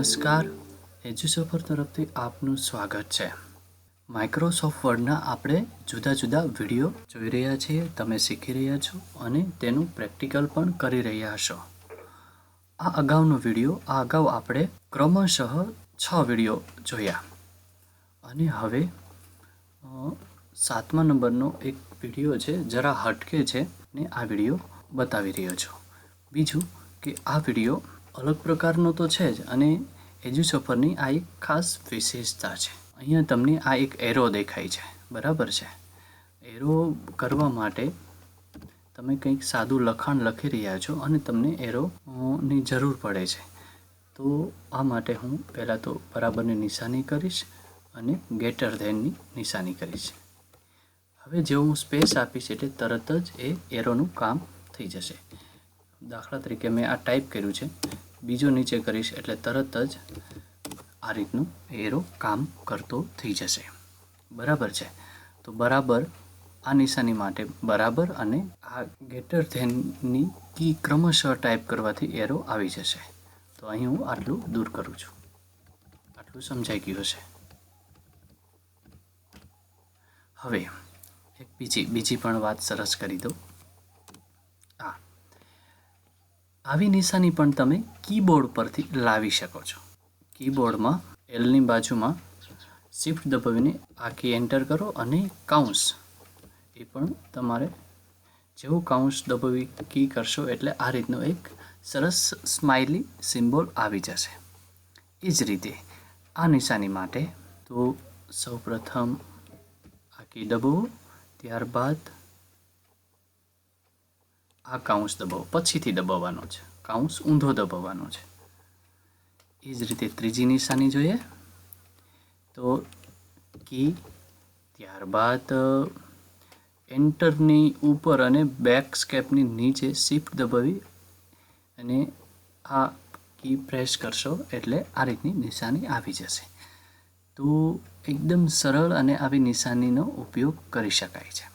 નમસ્કાર, એજ્યુસફર તરફથી આપનું સ્વાગત છે। માઇક્રોસોફ્ટ વર્ડના આપણે જુદા જુદા વિડીયો જોઈ રહ્યા છીએ, તમે શીખી રહ્યા છો અને તેનું પ્રેક્ટિકલ પણ કરી રહ્યા હશો। આ અગાઉ આપણે ક્રમશઃ 6 વિડીયો જોયા અને હવે 7મા નંબરનો એક વિડીયો છે, જરા હટકે છે ને આ વિડીયો બતાવી રહ્યો છું। બીજું કે આ વિડીયો અલગ પ્રકારનો તો છે જ અને એજ્યુસફરની આ એક ખાસ વિશેષતા છે। અહીંયા તમને આ એક એરો દેખાય છે, બરાબર છે। એરો કરવા માટે તમે કંઈક સાદું લખાણ લખી રહ્યા છો અને તમને એરોની જરૂર પડે છે, તો આ માટે હું પહેલાં તો બરાબરની નિશાની કરીશ અને ગ્રેટર ધેનની નિશાની કરીશ। હવે જેવું હું સ્પેસ આપીશ એટલે તરત જ એ એરોનું કામ થઈ જશે। દાખલા તરીકે મેં આ ટાઈપ કર્યું છે, બીજો નીચે કરીશ એટલે તરત જ આ રીતનું એરો કામ કરતો થઈ જશે, બરાબર છે। તો બરાબર આ નિશાની માટે બરાબર અને આ ગ્રેટર ધેનની કી ક્રમશઃ ટાઈપ કરવાથી એરો આવી જશે। તો અહીં હું આટલું દૂર કરું છું, આટલું સમજાઈ ગયું હશે। હવે એક બીજી પણ વાત સરસ કરી દઉં। આવી નિશાની પણ તમે કીબોર્ડ પરથી લાવી શકો છો। કીબોર્ડમાં એલની બાજુમાં શિફ્ટ દબાવીને આ કી એન્ટર કરો અને કાઉન્સ, એ પણ તમારે જેવું કાઉન્સ દબાવી કી કરશો એટલે આ રીતનો એક સરસ સ્માઇલી સિમ્બોલ આવી જશે। એ જ રીતે આ નિશાની માટે તો સૌપ્રથમ આ કી દબાવો, ત્યારબાદ આ કાઉન્સ દબાવો, પછીથી દબાવવાનો છે, કાઉન્સ ઊંધો દબાવવાનો છે। એ જ રીતે ત્રીજી નિશાની જોઈએ તો કી, ત્યારબાદ એન્ટરની ઉપર અને બેક સ્કેપની નીચે શિફ્ટ દબાવી અને આ કી પ્રેસ કરશો એટલે આ રીતની નિશાની આવી જશે। તો એકદમ સરળ અને આવી નિશાનીનો ઉપયોગ કરી શકાય છે।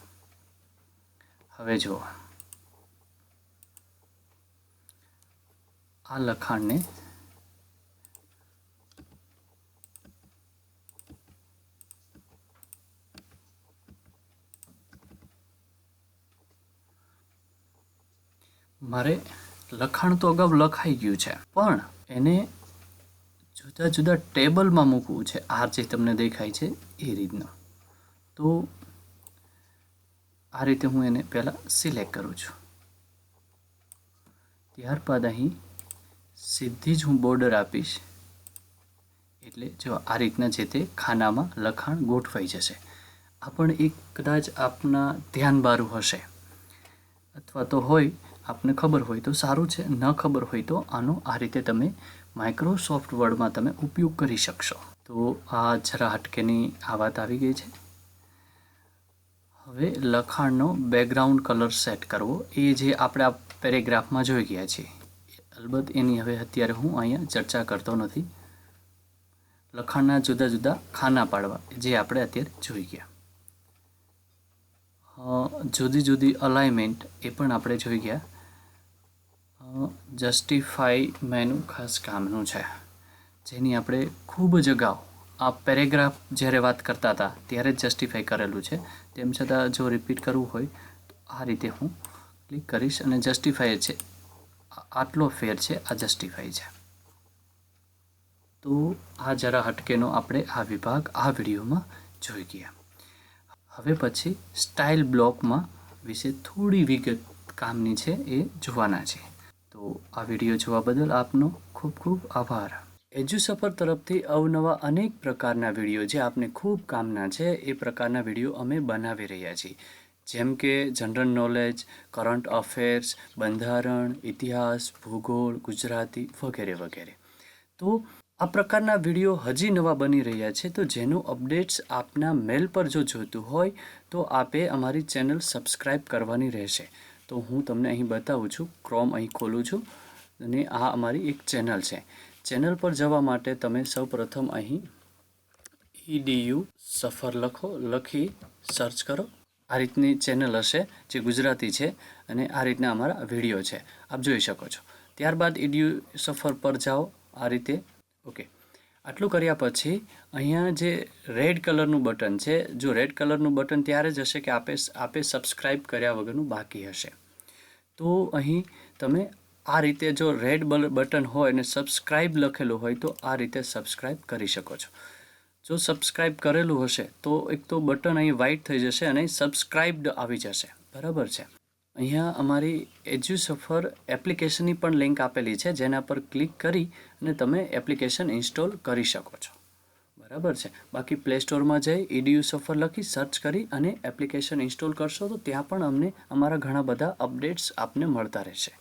હવે જુઓ, આ લખાણને મારે લખાણ તો અગાઉ લખાઈ ગયું છે, પણ એને જુદા જુદા ટેબલમાં મૂકવું છે। આ જે તમને દેખાય છે એ રીતનું, તો આ રીતે હું એને પહેલાં સિલેક્ટ કરું છું, ત્યારબાદ અહીં સીધી જ હું બોર્ડર આપીશ એટલે જો આ રીતના જે તે ખાનામાં લખાણ ગોઠવાઈ જશે। આ પણ એક કદાચ આપના ધ્યાન બારું હશે, અથવા તો હોય આપને ખબર હોય તો સારું છે, ન ખબર હોય તો આનો આ રીતે તમે માઇક્રોસોફ્ટ વર્ડમાં તમે ઉપયોગ કરી શકશો। તો આ જરા હટકેની આ વાત આવી ગઈ છે। હવે લખાણનો બેકગ્રાઉન્ડ કલર સેટ કરવો, એ જે આપણે આ પેરેગ્રાફમાં જોઈ ગયા છીએ, અલબત્ત એની હવે અત્યારે હું અહીંયા ચર્ચા કરતો નથી। લખાણના જુદા જુદા ખાના પાડવા જે આપણે અત્યારે જોઈ ગયા, જુદી જુદી અલાઇનમેન્ટ એ પણ આપણે જોઈ ગયા। જસ્ટિફાઈ મેનુ ખાસ કામનું છે, જેની આપણે ખૂબ જ અગાઉ આ પેરેગ્રાફ જ્યારે વાત કરતા હતા ત્યારે જ જસ્ટિફાઈ કરેલું છે। તેમ છતાં જો રિપીટ કરવું હોય તો આ રીતે હું ક્લિક કરીશ અને જસ્ટિફાઈ છે, આટલો ફેર છે, આ જસ્ટિફાઈ છે। તો આ જરા હટકેનો આપણે આ વિભાગ આ વિડીયોમાં જોઈ ગયા। હવે પછી સ્ટાઇલ બ્લોકમાં વિશે થોડી વિગત કામની છે એ જોવાના છે। તો આ વિડીયો જોવા બદલ આપનો ખૂબ ખૂબ આભાર। એજ્યુસફર તરફથી અવનવા અનેક પ્રકારના વિડીયો જે આપને ખૂબ કામના છે એ પ્રકારના વિડીયો અમે બનાવી રહ્યા છીએ, જેમ કે જનરલ નોલેજ, કરંટ અફેર્સ, બંધારણ, ઇતિહાસ, ભૂગોળ, ગુજરાતી વગેરે વગેરે। તો આ પ્રકારના વિડીયો હજી નવા બની રહ્યા છે, તો જેનું અપડેટ્સ આપના મેલ પર જો જોઈતું હોય તો આપે અમારી ચેનલ સબસ્ક્રાઈબ કરવાની રહેશે। તો હું તમને અહીં બતાવું છું, ક્રોમ અહીં ખોલું છું અને આ અમારી એક ચેનલ છે। ચેનલ પર જવા માટે તમે સૌપ્રથમ અહીં EDU સફર લખી સર્ચ કરો, આ રીતની ચેનલ હશે જે ગુજરાતી છે અને આ રીતના અમારા વિડીયો છે, આપ જોઈ શકો છો। ત્યારબાદ EDU સફર પર જાઓ, આ રીતે ઓકે, આટલું કર્યા પછી અહીંયા જે રેડ કલરનું બટન છે, જો રેડ કલરનું બટન ત્યારે જ હશે કે આપે સબસ્ક્રાઈબ કર્યા વગરનું બાકી હશે. તો અહીં તમે આ રીતે જો રેડ બટન હોય અને સબસ્ક્રાઈબ લખેલું હોય તો આ રીતે સબસ્ક્રાઈબ કરી શકો છો. જો સબસ્ક્રાઈબ કરેલું હશે તો એક તો બટન અહીં વ્હાઇટ થઈ જશે અને સબસ્ક્રાઈબ્ડ આવી જશે. બરાબર છે. અહીંયા અમારી એજ્યુસફર એપ્લિકેશનની પણ લિંક આપેલી છે, જેના પર ક્લિક કરી અને તમે એપ્લિકેશન ઇન્સ્ટોલ કરી શકો છો. બરાબર છે. બાકી પ્લે સ્ટોરમાં જઈ એડ્યુસફર લખી સર્ચ કરી અને એપ્લિકેશન ઇન્સ્ટોલ કરશો તો ત્યાં પણ અમને અમારા ઘણા બધા અપડેટ્સ આપને મળતા રહેશે.